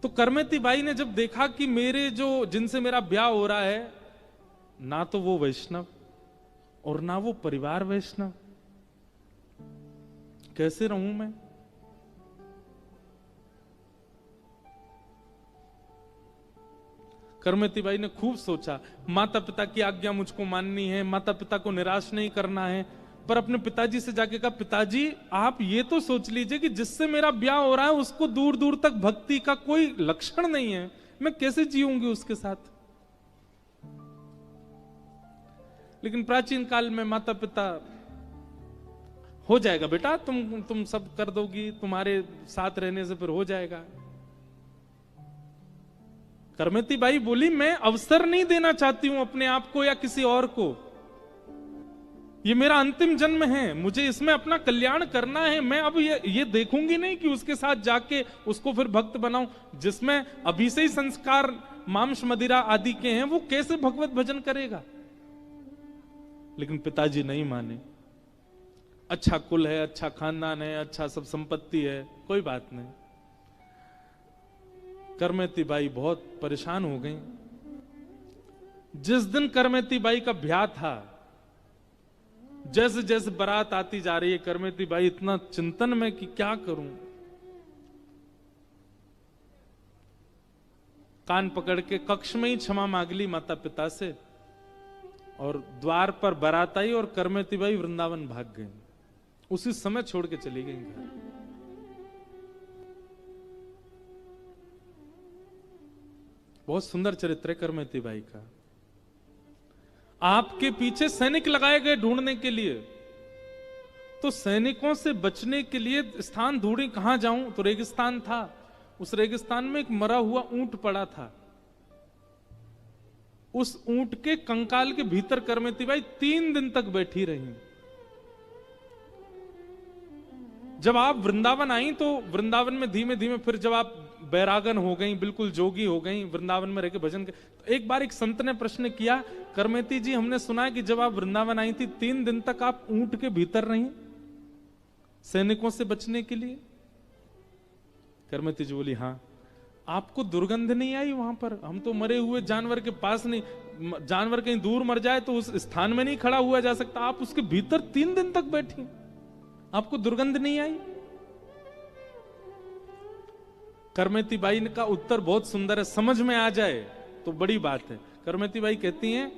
तो करमेती बाई ने जब देखा कि मेरे जो जिनसे मेरा ब्याह हो रहा है, ना तो वो वैष्णव और ना वो परिवार वैष्णव, कैसे रहूं मैं? करमेती बाई ने खूब सोचा, माता पिता की आज्ञा मुझको माननी है, माता पिता को निराश नहीं करना है, पर अपने पिताजी से जाके कहा, पिताजी आप ये तो सोच लीजिए कि जिससे मेरा ब्याह हो रहा है उसको दूर दूर तक भक्ति का कोई लक्षण नहीं है, मैं कैसे जीऊंगी उसके साथ? लेकिन प्राचीन काल में माता पिता, हो जाएगा बेटा, तुम सब कर दोगी, तुम्हारे साथ रहने से फिर हो जाएगा। करमेती बाई बोली, मैं अवसर नहीं देना चाहती हूं अपने आप को या किसी और को, ये मेरा अंतिम जन्म है, मुझे इसमें अपना कल्याण करना है। मैं अब ये देखूंगी नहीं कि उसके साथ जाके उसको फिर भक्त बनाऊं, जिसमें अभी से ही संस्कार मांस मदिरा आदि के हैं, वो कैसे भगवत भजन करेगा? लेकिन पिताजी नहीं माने। अच्छा कुल है, अच्छा खानदान है, अच्छा सब संपत्ति है, कोई बात नहीं। करमेती बाई बहुत परेशान हो गई। जिस दिन करमेती बाई का ब्याह था, जैसे जैसे बारात आती जा रही है, करमेती बाई इतना चिंतन में कि क्या करूं। कान पकड़ के कक्ष में ही क्षमा मांग ली माता पिता से, और द्वार पर बारात आई और करमेती बाई वृंदावन भाग गई। उसी समय छोड़ के चली गई घर। बहुत सुंदर चरित्र है करमेती बाई का। आपके पीछे सैनिक लगाए गए ढूंढने के लिए, तो सैनिकों से बचने के लिए स्थान ढूंढी, कहां जाऊं? तो रेगिस्तान था। उस रेगिस्तान में एक मरा हुआ ऊंट पड़ा था। उस ऊंट के कंकाल के भीतर करमेती बाई 3 दिन तक बैठी रही। जब आप वृंदावन आई तो वृंदावन में धीमे धीमे फिर जब आप बैरागन हो गई, बिल्कुल जोगी हो गई, वृंदावन में रहकर भजन कर, तो एक बार एक संत ने प्रश्न किया, करमेती जी हमने सुना है कि जब आप वृंदावन आई थी 3 दिन तक आप ऊंट के भीतर रही सैनिकों से बचने के लिए। करमेती जी बोली, हाँ। आपको दुर्गंध नहीं आई वहां पर? हम तो मरे हुए जानवर के पास नहीं, जानवर कहीं दूर मर जाए तो उस स्थान में नहीं खड़ा हुआ जा सकता, आप उसके भीतर 3 दिन तक बैठी, आपको दुर्गंध नहीं आई? करमेती बाई का उत्तर बहुत सुंदर है, समझ में आ जाए तो बड़ी बात है। करमेती बाई कहती हैं,